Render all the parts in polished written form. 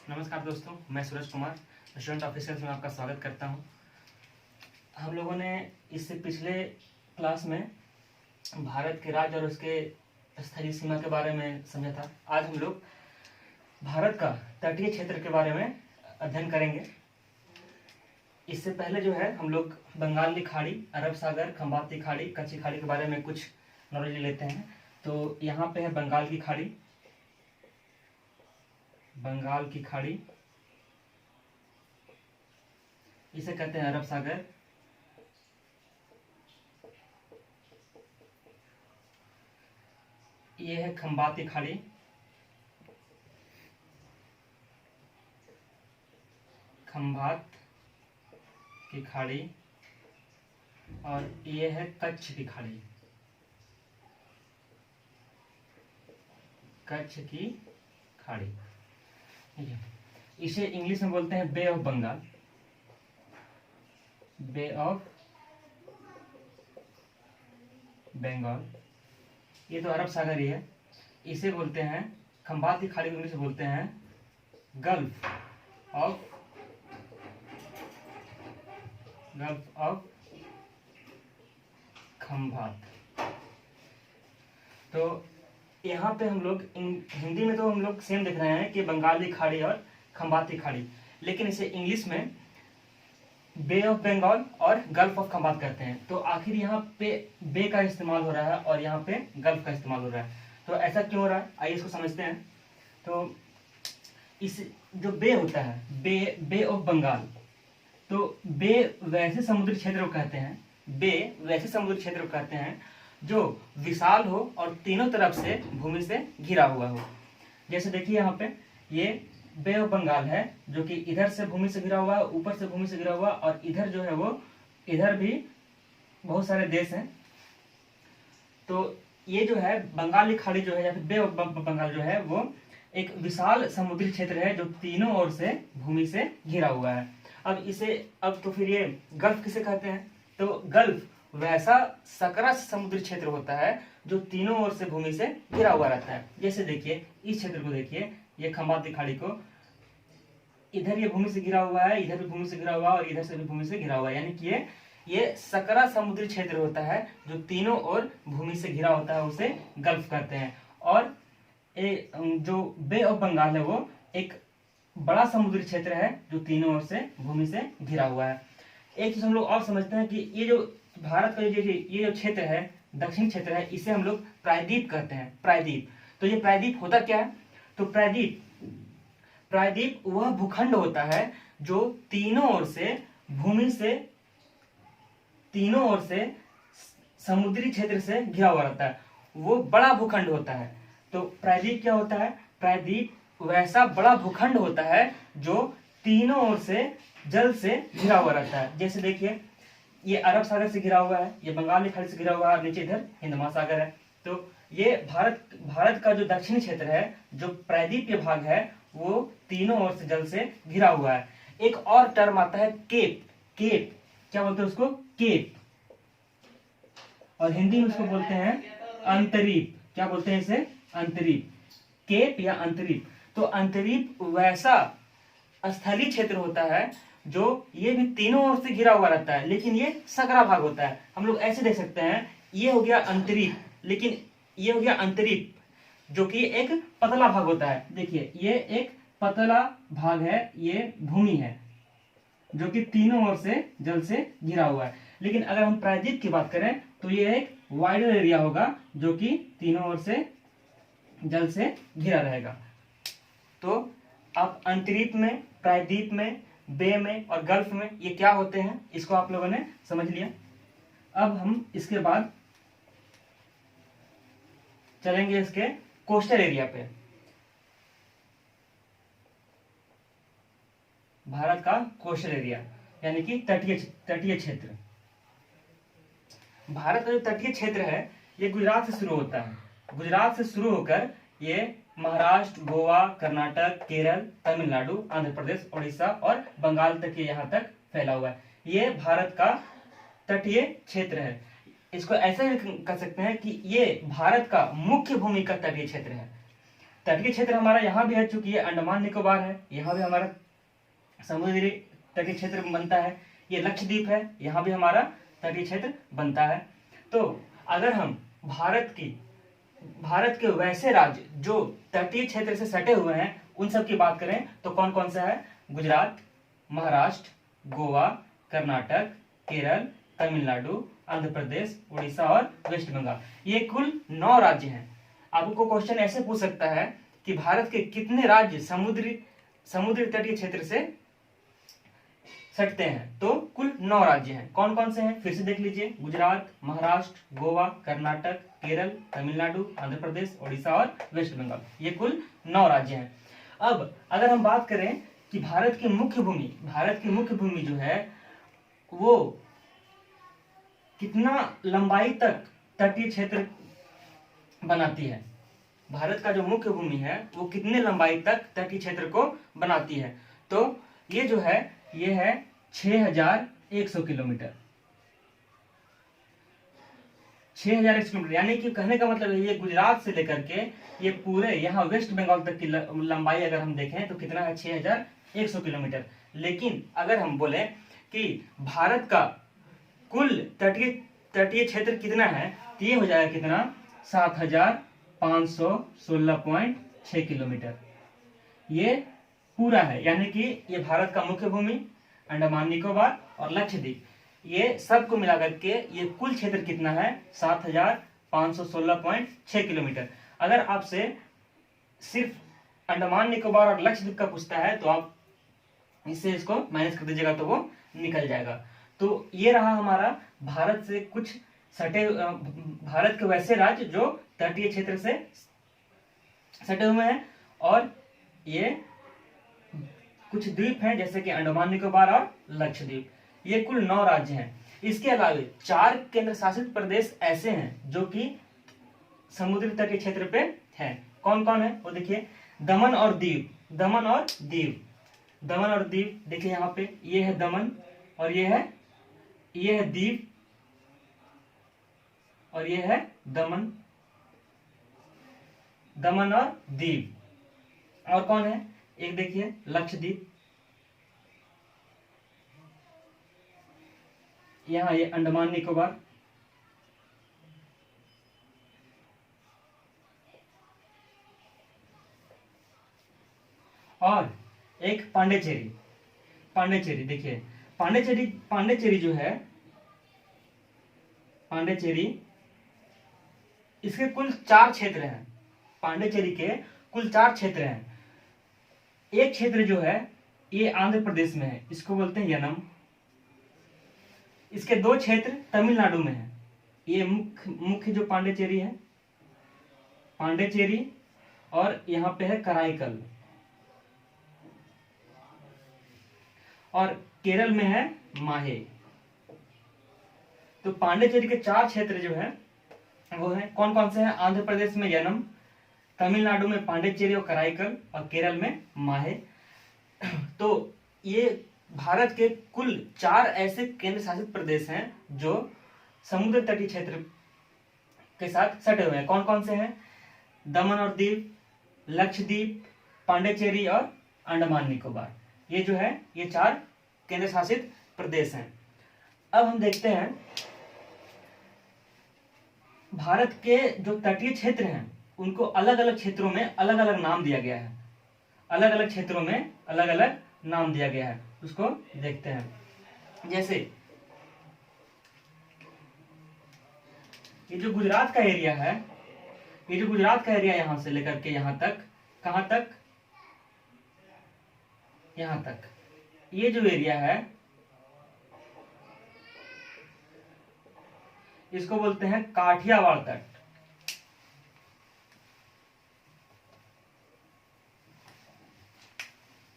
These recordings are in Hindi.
नमस्कार दोस्तों, मैं सूरज कुमार रेस्टोरेंट ऑफिसर्स में आपका स्वागत करता हूं। हम लोगों ने इससे पिछले क्लास में भारत के राज्य और उसके स्थलीय सीमा के बारे में समझा था। आज हम लोग भारत का तटीय क्षेत्र के बारे में अध्ययन करेंगे। इससे पहले जो है हम लोग बंगाल की खाड़ी, अरब सागर, खंबाती खाड़ी, कच्ची खाड़ी के बारे में कुछ नॉलेज लेते हैं। तो यहाँ पे है बंगाल की खाड़ी, बंगाल की खाड़ी, इसे कहते हैं अरब सागर। ये है खंबाती खाड़ी, खंबात की खाड़ी, और ये है कच्छ की खाड़ी, कच्छ की खाड़ी। ठीक है, इसे इंग्लिश में बोलते हैं bay of Bengal, bay of Bengal. ये तो अरब सागर ही है। इसे बोलते हैं, खंबात की खाड़ी को इंग्लिश में बोलते हैं गल्फ ऑफ खंबात। तो यहाँ पे हम लोग हिंदी में तो हम लोग सेम देख रहे हैं कि बंगाली खाड़ी और खंबाती खाड़ी, लेकिन इसे इंग्लिश में बे ऑफ बंगाल और गल्फ ऑफ खंबात कहते हैं। तो आखिर यहाँ पे बे का इस्तेमाल हो रहा है और यहाँ पे गल्फ का इस्तेमाल हो रहा है। तो ऐसा क्यों हो रहा है, आइए इसको समझते हैं। तो इस जो बे होता है, बे ऑफ बंगाल, तो बे वैसे समुद्री क्षेत्र को कहते हैं, बे वैसे समुद्री क्षेत्र को कहते हैं जो विशाल हो और तीनों तरफ से भूमि से घिरा हुआ हो। जैसे देखिए यहाँ पे ये बे ऑफ बंगाल है, जो कि इधर से भूमि से घिरा हुआ है, ऊपर से भूमि से घिरा हुआ, और इधर जो है वो, इधर भी बहुत सारे देश हैं। तो ये जो है बंगाली खाड़ी जो है या फिर बे ऑफ बंगाल जो है वो एक विशाल समुद्री क्षेत्र है जो तीनों ओर से भूमि से घिरा हुआ है। अब तो फिर ये गल्फ किसे कहते हैं? तो गल्फ वैसा सकरा समुद्री क्षेत्र होता है जो तीनों ओर से भूमि से घिरा हुआ रहता है। जैसे देखिए इस क्षेत्र को, देखिए ये खंबाती खाड़ी को, इधर ये भूमि से घिरा हुआ है, इधर भी भूमि से घिरा हुआ है और इधर से भी भूमि से घिरा हुआ है। यानी कि ये सकरा समुद्री क्षेत्र होता है जो तीनों ओर भूमि से घिरा होता है, उसे गल्फ कहते हैं। और जो बे ऑफ बंगाल है वो एक बड़ा समुद्री क्षेत्र है जो तीनों ओर से भूमि से घिरा हुआ है। एक चीज हम लोग और समझते हैं कि ये जो भारत का ये जो क्षेत्र है, दक्षिण क्षेत्र है, इसे हम लोग प्रायद्वीप कहते हैं, प्रायद्वीप। तो ये प्रायद्वीप होता क्या है? तो प्रायद्वीप वह भूखंड होता है जो तीनों ओर से भूमि से, तीनों ओर से समुद्री क्षेत्र से घिरा हुआ रहता है, वो बड़ा भूखंड होता है। तो प्रायद्वीप क्या होता है? प्रायद्वीप वैसा बड़ा भूखंड होता है जो तीनों ओर से जल से घिरा हुआ रहता है। जैसे देखिए ये अरब सागर से घिरा हुआ है, ये बंगाल की खाड़ी से घिरा हुआ है, नीचे इधर हिंद महासागर है। तो ये भारत का जो दक्षिणी क्षेत्र है, जो प्रायद्वीपीय भाग है, वो तीनों ओर से जल से घिरा हुआ है। एक और टर्म आता है केप। केप क्या बोलते हैं उसको? केप। और हिंदी में उसको बोलते हैं अंतरीप। क्या बोलते हैं इसे? अंतरीप, केप या अंतरीप। तो अंतरीप वैसा स्थलीय क्षेत्र होता है जो ये भी तीनों ओर से घिरा हुआ रहता है, लेकिन ये सकरा भाग होता है। हम लोग ऐसे देख सकते हैं, ये हो गया अंतरीप, लेकिन ये हो गया अंतरीप जो कि एक पतला भाग होता है। देखिए ये एक पतला भाग है, ये भूमि है जो कि तीनों ओर से जल से घिरा हुआ है। लेकिन अगर हम प्रायद्वीप की बात करें तो ये एक वाइडर एरिया होगा जो कि तीनों ओर से जल से घिरा रहेगा। तो अब अंतरीप में, प्रायद्वीप में, बे में और गल्फ में ये क्या होते हैं, इसको आप लोगों ने समझ लिया। अब हम इसके बाद चलेंगे इसके कोस्टल एरिया पे। भारत का कोस्टल एरिया यानी कि तटीय क्षेत्र। भारत का जो तटीय क्षेत्र है ये गुजरात से शुरू होता है। गुजरात से शुरू होकर ये महाराष्ट्र, गोवा, कर्नाटक, केरल, तमिलनाडु, आंध्र प्रदेश, उड़ीसा और बंगाल तक ये यहाँ तक फैला हुआ है। ये भारत का तटीय क्षेत्र है। इसको ऐसे भी कह सकते हैं कि ये भारत का मुख्य भूमि का तटीय क्षेत्र है। तटीय क्षेत्र हमारा यहाँ भी है, चूंकि ये अंडमान निकोबार है, यहाँ भी हमारा समुद्री तटीय क्षेत्र बनता है। ये लक्षद्वीप है, यहाँ भी हमारा तटीय क्षेत्र बनता है। तो अगर हम भारत के वैसे राज्य जो तटीय क्षेत्र से सटे हुए हैं उन सब की बात करें तो कौन कौन सा है? गुजरात, महाराष्ट्र, गोवा, कर्नाटक, केरल, तमिलनाडु, आंध्र प्रदेश, उड़ीसा और वेस्ट बंगाल। ये कुल 9 राज्य हैं। आपको क्वेश्चन ऐसे पूछ सकता है कि भारत के कितने राज्य समुद्री तटीय क्षेत्र से सटते हैं? तो कुल 9 राज्य हैं। कौन कौन से हैं फिर से देख लीजिए, गुजरात, महाराष्ट्र, गोवा, कर्नाटक, केरल, तमिलनाडु, आंध्र प्रदेश, उड़ीसा और वेस्ट बंगाल। ये कुल 9 राज्य हैं। अब अगर हम बात करें कि भारत की मुख्य भूमि जो है वो कितना लंबाई तक तटीय क्षेत्र बनाती है, भारत का जो मुख्य भूमि है वो कितने लंबाई तक तटीय क्षेत्र को बनाती है? तो ये जो है ये है 6100 किलोमीटर। 6100 किलोमीटर, यानी कि कहने का मतलब है ये गुजरात से लेकर के ये पूरे यहाँ वेस्ट बंगाल तक की लंबाई अगर हम देखें तो कितना है? 6100 किलोमीटर। लेकिन अगर हम बोले कि भारत का कुल तटीय क्षेत्र कितना है तो ये हो जाएगा कितना? 7516.6 किलोमीटर। ये पूरा है, यानी कि ये भारत का मुख्य भूमि, अंडमान निकोबार और लक्षद्वीप, ये सबको मिलाकर के ये कुल क्षेत्र कितना है? 7516.6 किलोमीटर। अगर आपसे सिर्फ अंडमान निकोबार और लक्षद्वीप का पूछता है तो आप इससे इसको माइनस कर दीजिएगा तो वो निकल जाएगा। तो ये रहा हमारा भारत से कुछ भारत के वैसे राज्य जो तटीय क्षेत्र से सटे हुए हैं, और ये कुछ द्वीप हैं जैसे कि अंडमान निकोबार और लक्षद्वीप। ये कुल 9 राज्य हैं। इसके अलावा 4 केंद्र शासित प्रदेश ऐसे हैं जो कि समुद्री तटीय क्षेत्र पे हैं। कौन कौन है वो देखिए, दमन और दीव देखिए यहाँ पे, ये है दमन और ये है दीव और ये है दमन और दीव। और कौन है? एक देखिए लक्षद्वीप, यहाँ ये अंडमान निकोबार, और एक पांडिचेरी देखिए, पांडिचेरी जो है, इसके कुल 4 क्षेत्र हैं। पांडिचेरी के कुल 4 क्षेत्र हैं। एक क्षेत्र जो है ये आंध्र प्रदेश में है, इसको बोलते हैं यनम। इसके 2 क्षेत्र तमिलनाडु में है। ये मुख्य जो पांडिचेरी है, और यहाँ पे है कराईकल, और केरल में है माहे। तो पांडिचेरी के 4 क्षेत्र जो है वो है कौन कौन से हैं? आंध्र प्रदेश में यनम, तमिलनाडु में पांडिचेरी और कराईकल, और केरल में माहे। तो ये भारत के कुल 4 ऐसे केंद्र शासित प्रदेश हैं जो समुद्र तटीय क्षेत्र के साथ सटे हुए हैं। कौन कौन से हैं? दमन और दीव, लक्षद्वीप, पांडिचेरी और अंडमान निकोबार। ये जो है ये 4 केंद्र शासित प्रदेश हैं। अब हम देखते हैं भारत के जो तटीय क्षेत्र हैं उनको अलग अलग क्षेत्रों में अलग अलग नाम दिया गया है। अलग अलग क्षेत्रों में अलग अलग नाम दिया गया है, उसको देखते हैं। जैसे ये जो गुजरात का एरिया है, यहां से लेकर के यहां तक, कहां तक? यहां तक। ये जो एरिया है इसको बोलते हैं काठियावाड़ तट।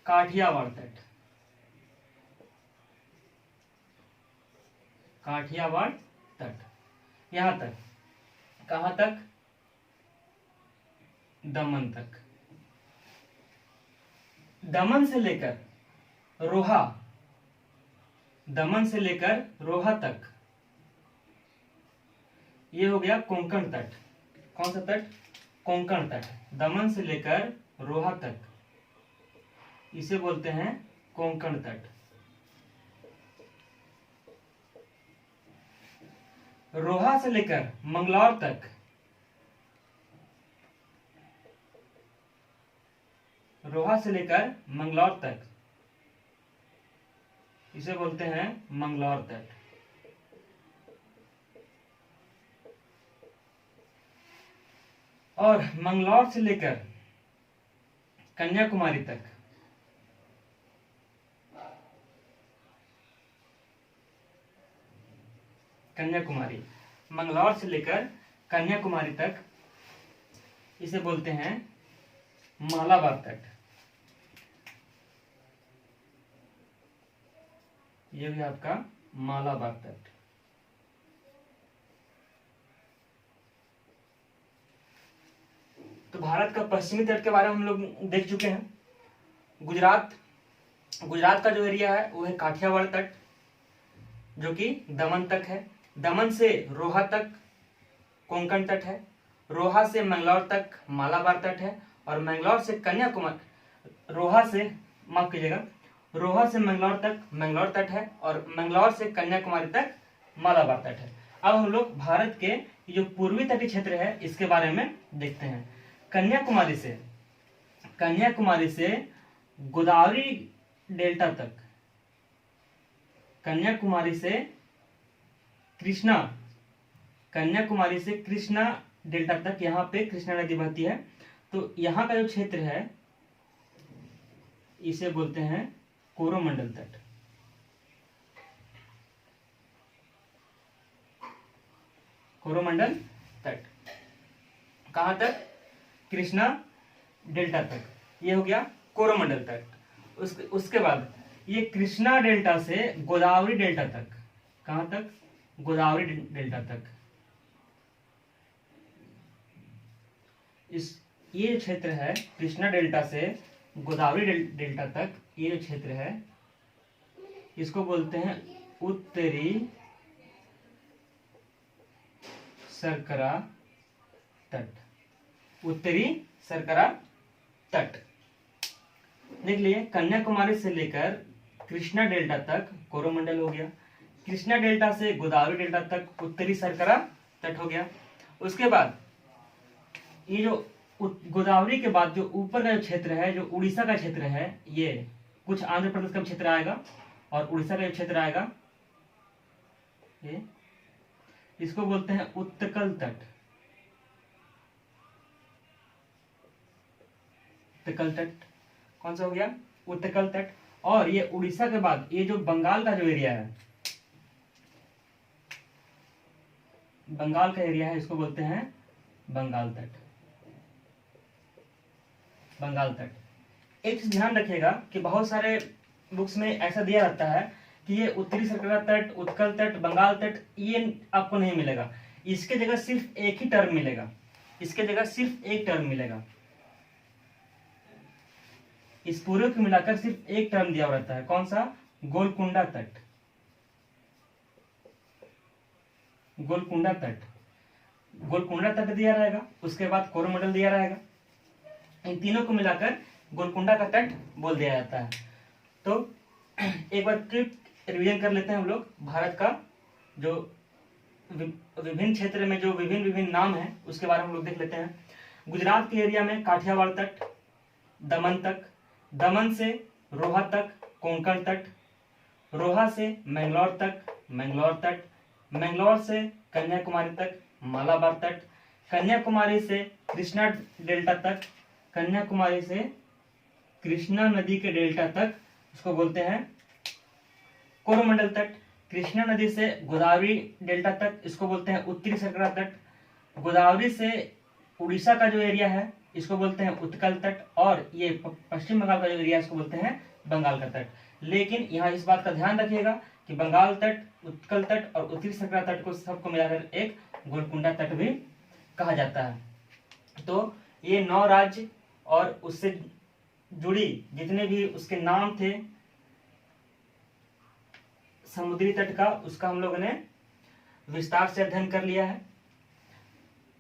काठियावाड़ तट यहां तक। कहां तक? दमन तक। दमन से लेकर रोहा तक ये हो गया कोंकण तट। कौन सा तट? कोंकण तट, दमन से लेकर रोहा तक, इसे बोलते हैं कोंकण तट। रोहा से लेकर मंगलौर तक, रोहा से लेकर मंगलौर तक, इसे बोलते हैं मंगलौर तट। और मंगलौर से लेकर कन्याकुमारी तक, कन्याकुमारी, मंगलौर से लेकर कन्याकुमारी तक, इसे बोलते हैं मालाबार तट। ये भी आपका मालाबार तट। तो भारत का पश्चिमी तट के बारे में हम लोग देख चुके हैं। गुजरात, गुजरात का जो एरिया है वो है काठियावाड़ तट, जो कि दमन तक है। दमन से रोहा तक कोंकण तट है। रोहा से मंगलौर तक मालाबार तट है। और मंगलौर से कन्याकुमारी, रोहा से, माफ कीजिएगा, रोहा से मंगलौर तक मंगलौर तट है। और मंगलौर से कन्याकुमारी तक मालाबार तट है। अब हम लोग भारत के जो पूर्वी तटीय क्षेत्र है इसके बारे में देखते हैं। कन्याकुमारी से गोदावरी डेल्टा तक, कन्याकुमारी से कृष्णा, कन्याकुमारी से कृष्णा डेल्टा तक, यहाँ पे कृष्णा नदी बहती है। तो यहाँ का जो क्षेत्र है इसे बोलते हैं कोरोमंडल तट। कोरोमंडल तट कहां तक? कृष्णा डेल्टा तक, ये हो गया कोरोमंडल तट। उसके बाद ये कृष्णा डेल्टा से गोदावरी डेल्टा तक, कहां तक? गोदावरी डेल्टा तक। ये जो क्षेत्र है कृष्णा डेल्टा से गोदावरी डेल्टा तक, ये जो क्षेत्र है इसको बोलते हैं उत्तरी सरकरा तट। उत्तरी सरकरा तट। देख लिए, कन्याकुमारी से लेकर कृष्णा डेल्टा तक कोरोमंडल हो गया। कृष्णा डेल्टा से गोदावरी डेल्टा तक उत्तरी सरकरा तट हो गया। उसके बाद ये जो गोदावरी के बाद जो ऊपर का जो क्षेत्र है, जो उड़ीसा का क्षेत्र है, ये कुछ आंध्र प्रदेश का क्षेत्र आएगा और उड़ीसा का क्षेत्र आएगा, ये इसको बोलते हैं उत्तकल तट। उत्तकल तट कौन सा हो गया? उत्तकल तट। और ये उड़ीसा के बाद ये जो बंगाल का जो एरिया है, बंगाल का एरिया है, इसको बोलते हैं बंगाल तट। बंगाल तट। एक चीज ध्यान रखिएगा कि बहुत सारे बुक्स में ऐसा दिया रहता है कि ये उत्तरी सरकरा तट, उत्कल तट, बंगाल तट, ये आपको नहीं मिलेगा। इसके जगह सिर्फ एक ही टर्म मिलेगा। इसके जगह सिर्फ एक टर्म मिलेगा। इस पूरे को मिलाकर सिर्फ एक टर्म दिया रहता है। कौन सा? गोलकुंडा तट। गोलकुंडा तट, गोलकुंडा तट दिया रहेगा, उसके बाद कोरोमंडल दिया रहेगा। इन तीनों को मिलाकर गोलकुंडा का तट बोल दिया जाता है। तो एक बार क्विक रिवीजन कर लेते हैं हम लोग। भारत का जो विभिन्न क्षेत्र में जो विभिन्न विभिन्न नाम है उसके बारे में हम लोग देख लेते हैं। गुजरात के एरिया में काठियावाड़ तट, दमन तक, दमन से रोहा तक कोंकण तट, रोहा से मैंगलोर तक मैंगलोर तट, मैंगलोर से कन्याकुमारी तक मालाबार तट, कन्याकुमारी से कृष्णा डेल्टा तक, कन्याकुमारी से कृष्णा नदी के डेल्टा तक, उसको बोलते हैं कोरोमंडल तट। कृष्णा नदी से गोदावरी डेल्टा तक, इसको बोलते हैं उत्तरी सरकरा तट। गोदावरी से उड़ीसा का जो एरिया है इसको बोलते हैं उत्कल तट। और ये पश्चिम बंगाल का जो एरिया है इसको बोलते हैं बंगाल का तट। लेकिन यहाँ इस बात का ध्यान रखिएगा कि बंगाल तट, उत्कल तट और उत्तरी सरकरा तट को सबको मिलाकर एक गोलकुंडा तट भी कहा जाता है। तो ये 9 राज्य और उससे जुड़ी जितने भी उसके नाम थे समुद्री तट का, उसका हम लोगों ने विस्तार से अध्ययन कर लिया है।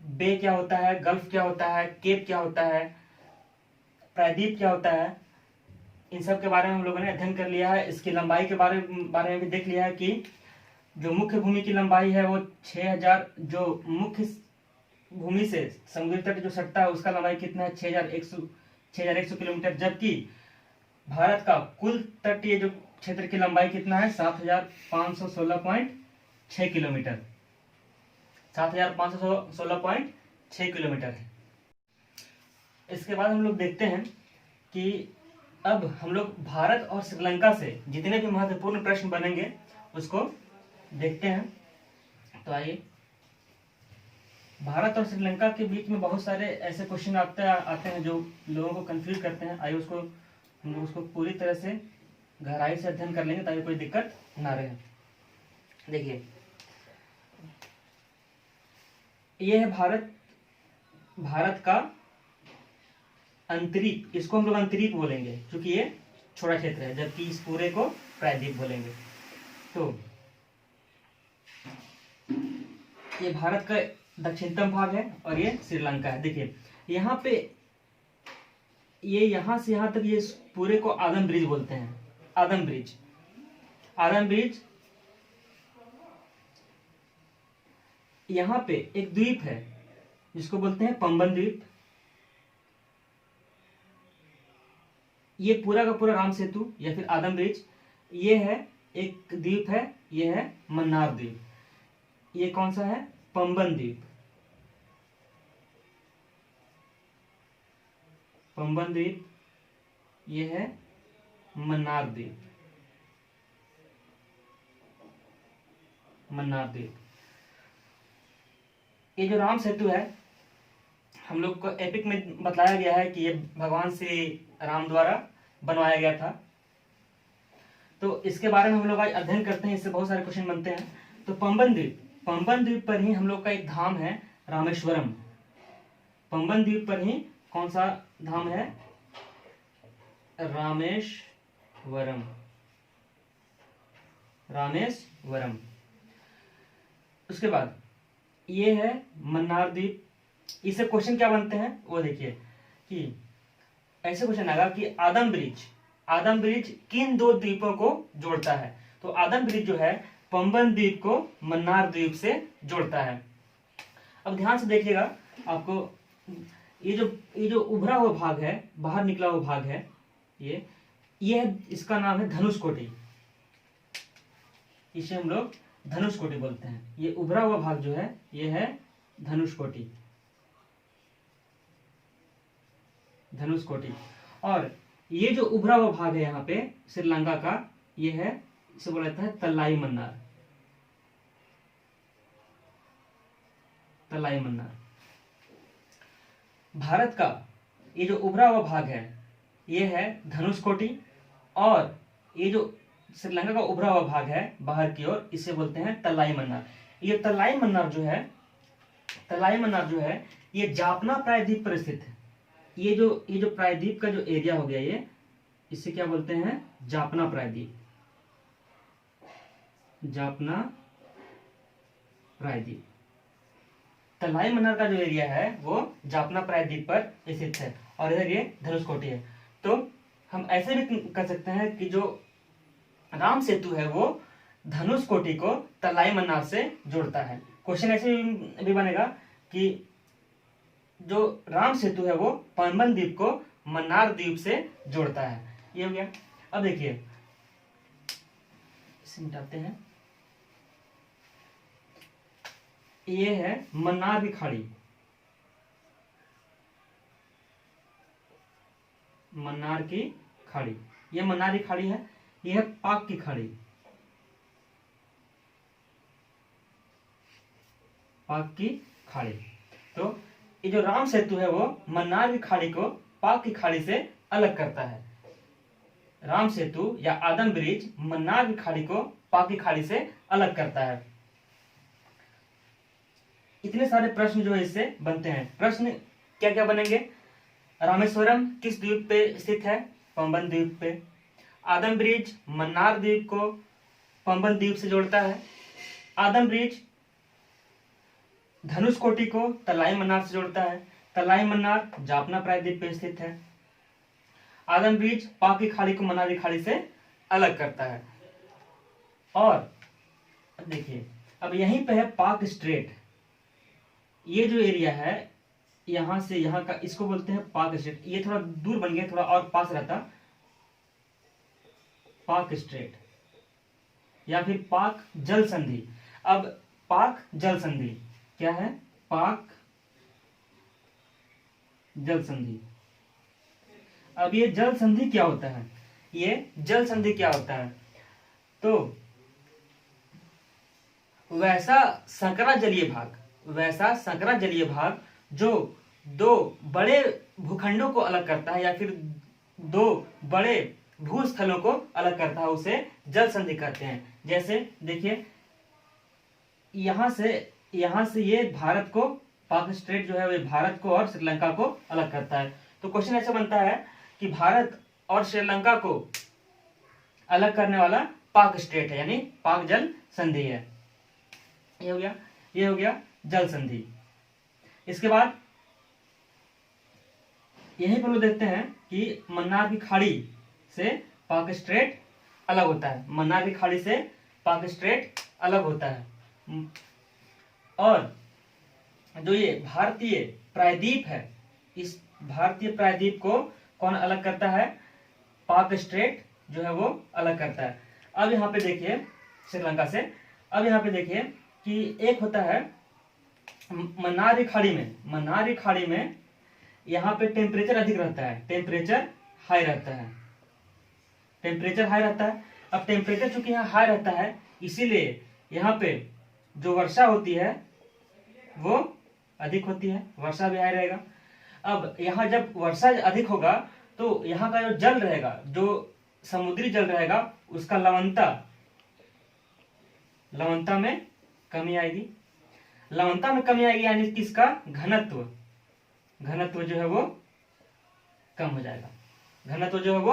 बे क्या होता है, गल्फ क्या होता है, केप क्या होता है, प्रायद्वीप क्या होता है, इन सब के बारे में हम लोगों ने अध्ययन कर लिया है। इसकी लंबाई के बारे में भी देख लिया है कि जो मुख्य भूमि की लंबाई है वो 6000, जो मुख्य भूमि से समुद्री तट जो सटता है उसका लंबाई कितना है, 6100 किलोमीटर, जबकि भारत का कुल तटीय जो क्षेत्र की लंबाई कितना है, 7516.6 किलोमीटर, 7516.6 किलोमीटर है। इसके बाद हम लोग देखते हैं कि अब हम लोग भारत और श्रीलंका से जितने भी महत्वपूर्ण प्रश्न बनेंगे उसको देखते हैं। तो आइए, भारत और श्रीलंका के बीच में बहुत सारे ऐसे क्वेश्चन आते हैं जो लोगों को कंफ्यूज करते हैं। आइए हम लोग उसको पूरी तरह से गहराई से अध्ययन कर लेंगे ताकि कोई दिक्कत ना रहे। देखिए, ये है भारत का अंतरीप, इसको हम लोग अंतरीप बोलेंगे क्योंकि ये छोटा क्षेत्र है, जबकि इस पूरे को प्रायद्वीप बोलेंगे। तो ये भारत का दक्षिणतम भाग है और ये श्रीलंका है। देखिए यहाँ पे ये यहाँ से यहाँ तक ये पूरे को आदम ब्रिज बोलते हैं। आदम ब्रिज यहाँ पे एक द्वीप है जिसको बोलते हैं पंबन द्वीप। ये पूरा का पूरा राम सेतु या फिर आदम ब्रिज, ये है एक द्वीप है, ये है मन्नार द्वीप। ये कौन सा है, पंबन द्वीप। पंबन द्वीप, ये है मन्नार द्वीप। मन्नार द्वीप, ये जो राम सेतु है हम लोग को एपिक में बताया गया है कि ये भगवान श्री राम द्वारा बनवाया गया था। तो इसके बारे में हम लोग आज अध्ययन करते हैं, इससे बहुत सारे क्वेश्चन बनते हैं। तो पंबन द्वीप पर ही हम लोग का एक धाम है रामेश्वरम। पंबन द्वीप पर ही कौन सा धाम है, रामेश्वरम। उसके बाद ये है मन्नार द्वीप। इससे क्वेश्चन क्या बनते हैं वो देखिए कि ऐसे क्वेश्चन आएगा कि आदम ब्रिज किन दो द्वीपों को जोड़ता है। तो आदम ब्रिज जो है पंबन द्वीप को मन्नार द्वीप से जोड़ता है। अब ध्यान से देखिएगा, आपको ये जो उभरा हुआ भाग है, बाहर निकला हुआ भाग है, ये इसका नाम है धनुषकोटि। इसे हम लोग धनुषकोटि बोलते हैं। ये उभरा हुआ भाग जो है ये है धनुषकोटि। और ये जो उभरा हुआ भाग है यहाँ पे श्रीलंका का, ये है, इसे बोला जाता है तलाई मन्नार। भारत का ये जो उभरा हुआ भाग है ये है धनुषकोटि, और ये जो श्रीलंका का उभरा हुआ भाग है बाहर की ओर, इसे बोलते हैं तलाई मन्नार। ये तलाई मन्नार जो है ये जापना प्रायद्वीप पर स्थित है। ये जो प्रायद्वीप का जो एरिया हो गया, ये इसे क्या बोलते हैं, जापना प्रायद्वीप। तलाई मन्नार का जो एरिया है वो जापना प्रायद्वीप पर स्थित है और इधर ये धनुषकोटि है। तो हम ऐसे भी कर सकते हैं कि जो राम सेतु है वो धनुषकोटि को तलाई मन्नार से जोड़ता है। क्वेश्चन ऐसे भी बनेगा कि जो राम सेतु है वो पंबन द्वीप को मन्नार द्वीप से जोड़ता है। ये हो गया। अब देखिए, इसे मिटाते हैं। ये है मन्नार की खाड़ी। ये मन्नार की खाड़ी है। ये है पाक की खाड़ी। तो ये जो राम सेतु है वो मन्नार की खाड़ी को पाक की खाड़ी से अलग करता है। राम सेतु या आदम ब्रिज मन्नार की खाड़ी को पाक की खाड़ी से अलग करता है। इतने सारे प्रश्न जो है इससे बनते हैं। प्रश्न क्या क्या बनेंगे, रामेश्वरम किस द्वीप पे स्थित है, पंबन द्वीप पे। आदम ब्रिज मन्नार द्वीप को पंबन द्वीप से जोड़ता है। आदम ब्रिज धनुषकोटि को तलाई मन्नार से जोड़ता है। तलाई मन्नार जाफना प्रायद्वीप पे स्थित है। आदम ब्रिज पाक की खाड़ी को मन्नार खाड़ी से अलग करता है। और देखिए अब यहीं पे है पाक स्ट्रेट। ये जो एरिया है यहां से यहां का, इसको बोलते हैं पाक स्ट्रेट। ये थोड़ा दूर बन गया, थोड़ा और पास रहता, पाक स्ट्रेट या फिर पाक जल संधि। अब पाक जल संधि क्या है? पाक जल संधि। अब ये जल संधि क्या होता है? ये जल संधि क्या होता है? तो वैसा संकरा जलीय भाग, वैसा संकरा जलीय भाग जो दो बड़े भूखंडों को अलग करता है या फिर दो बड़े भूस्थलों को अलग करता है, उसे जल संधि कहते हैं। जैसे देखिए यहां से ये भारत को, पाक स्ट्रेट जो है वो भारत को और श्रीलंका को अलग करता है। तो क्वेश्चन ऐसा बनता है कि भारत और श्रीलंका को अलग करने वाला पाक स्ट्रेट है, यानी पाक जल संधि है। ये हो गया जल संधि। इसके बाद यहीं पर लोग देखते हैं कि मन्नार की खाड़ी से पाक स्ट्रेट अलग होता है। मन्नार की खाड़ी से पाक स्ट्रेट अलग होता है। और जो ये भारतीय प्रायद्वीप है, इस भारतीय प्रायद्वीप को कौन अलग करता है? पाक स्ट्रेट जो है वो अलग करता है। अब यहाँ पे देखिए श्रीलंका से, अब यहाँ पे देखिए कि एक होता है मन्नार की खाड़ी में यहाँ पे टेम्परेचर अधिक रहता है, टेम्परेचर हाई रहता है, टेम्परेचर हाई रहता है। अब टेम्परेचर चूंकि यहाँ हाई रहता है, इसीलिए यहाँ पे जो वर्षा होती है वो अधिक होती है, वर्षा भी हाई रहेगा। अब यहाँ जब वर्षा अधिक होगा तो यहाँ का जो जल रहेगा, जो समुद्री जल रहेगा, उसका लवणता में कमी आएगी। लवणता में कमी आएगी यानी किसका? घनत्व जो है वो कम हो जाएगा। घनत्व जो है वो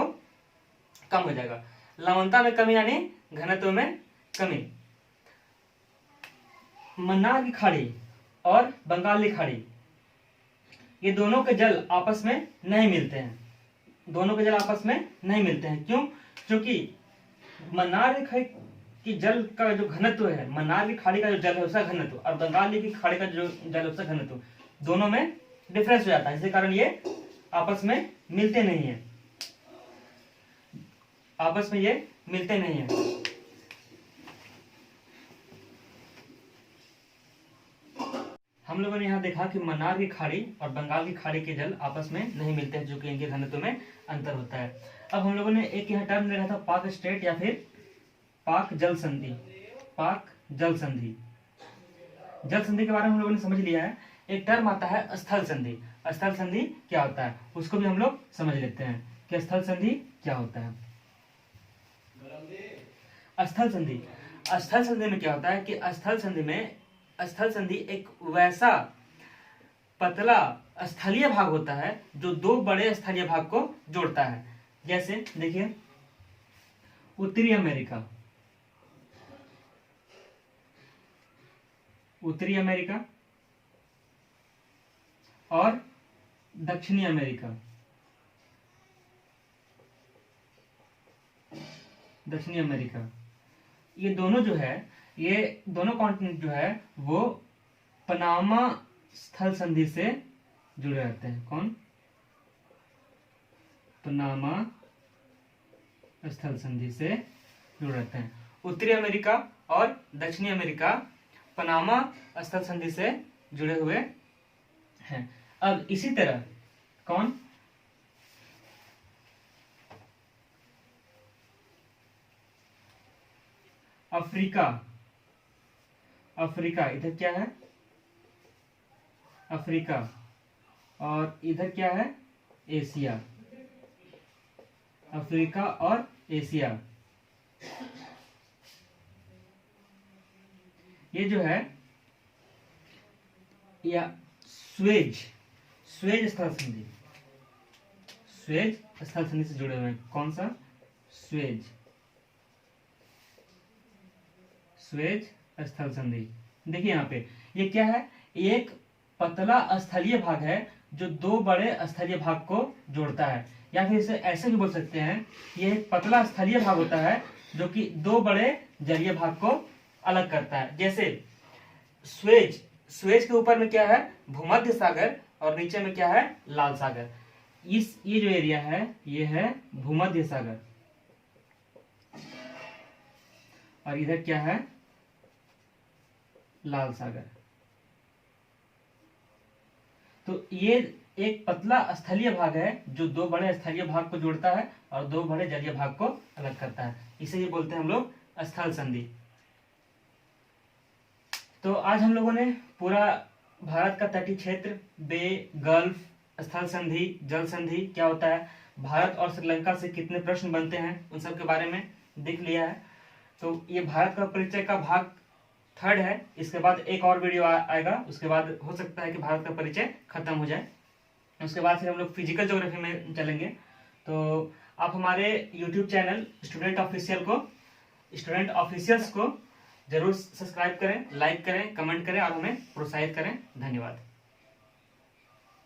कम हो जाएगा। लवणता में कमी यानी घनत्व में कमी। मन्नार की खाड़ी और बंगाल की खाड़ी, ये दोनों के जल आपस में नहीं मिलते हैं। दोनों के जल आपस में नहीं मिलते हैं। क्यों? क्योंकि मन्नार की खाड़ी की जल का जो घनत्व है, मन्नार की खाड़ी का जो जल है उसका घनत्व, और बंगाल की खाड़ी का जो जल है उसका घनत्व, दोनों में डिफरेंस हो जाता है। इसी कारण ये आपस में मिलते नहीं है, आपस में ये मिलते नहीं है। हम लोगों ने यहाँ देखा कि मन्नार की खाड़ी और बंगाल की खाड़ी के जल आपस में नहीं मिलते हैं, जो कि इनके घनत्व में अंतर होता है। अब हम लोगों ने एक यहाँ टर्म देखा था पाक स्ट्रेट या फिर पाक जल संधि। पाक जल संधि, जल संधि के बारे में हम लोगों ने समझ लिया है। एक टर्म आता है स्थल संधि। स्थल संधि क्या होता है उसको भी हम लोग समझ लेते हैं कि स्थल संधि क्या होता है। स्थल संधि, स्थल संधि में क्या होता है कि स्थल संधि एक वैसा पतला स्थलीय भाग होता है जो दो बड़े स्थलीय भाग को जोड़ता है। जैसे देखिए उत्तरी अमेरिका और दक्षिणी अमेरिका, ये दोनों जो है, ये दोनों कॉन्टिनेंट जो है वो पनामा स्थल संधि से जुड़े रहते हैं। कौन? पनामा स्थल संधि से जुड़े रहते हैं। उत्तरी अमेरिका और दक्षिणी अमेरिका पनामा स्थल संधि से जुड़े हुए हैं। अब इसी तरह कौन? अफ्रीका इधर क्या है? अफ्रीका, और इधर क्या है? एशिया। अफ्रीका और एशिया, ये जो है या स्वेज स्थल संधि, स्वेज स्थल संधि से जुड़े हुए हैं। कौन सा? स्वेज स्थल संधि। देखिए यहाँ पे ये क्या है? एक पतला स्थलीय भाग है जो दो बड़े स्थलीय भाग को जोड़ता है, या फिर इसे ऐसे भी बोल सकते हैं, ये एक पतला स्थलीय भाग होता है जो कि दो बड़े जलीय भाग को अलग करता है। जैसे स्वेज, स्वेज के ऊपर में क्या है, भूमध्य सागर, और नीचे में क्या है, लाल सागर। ये जो एरिया है ये है भूमध्य सागर, और इधर क्या है, लाल सागर। तो ये एक पतला स्थलीय भाग है जो दो बड़े स्थलीय भाग को जोड़ता है और दो बड़े जलीय भाग को अलग करता है, इसे ही बोलते हैं हम लोग स्थल संधि। तो आज हम लोगों ने पूरा भारत का तटीय क्षेत्र, बे, गल्फ, स्थल संधि, जल संधि क्या होता है, भारत और श्रीलंका से कितने प्रश्न बनते हैं, उन सब के बारे में देख लिया है। तो ये भारत का परिचय का भाग 3 है। इसके बाद एक और वीडियो आएगा, उसके बाद हो सकता है कि भारत का परिचय खत्म हो जाए। उसके बाद फिर हम लोग फिजिकल ज्योग्राफी में चलेंगे। तो आप हमारे यूट्यूब चैनल स्टूडेंट ऑफिशियल्स को जरूर सब्सक्राइब करें, लाइक करें, कमेंट करें और हमें प्रोत्साहित करें। धन्यवाद।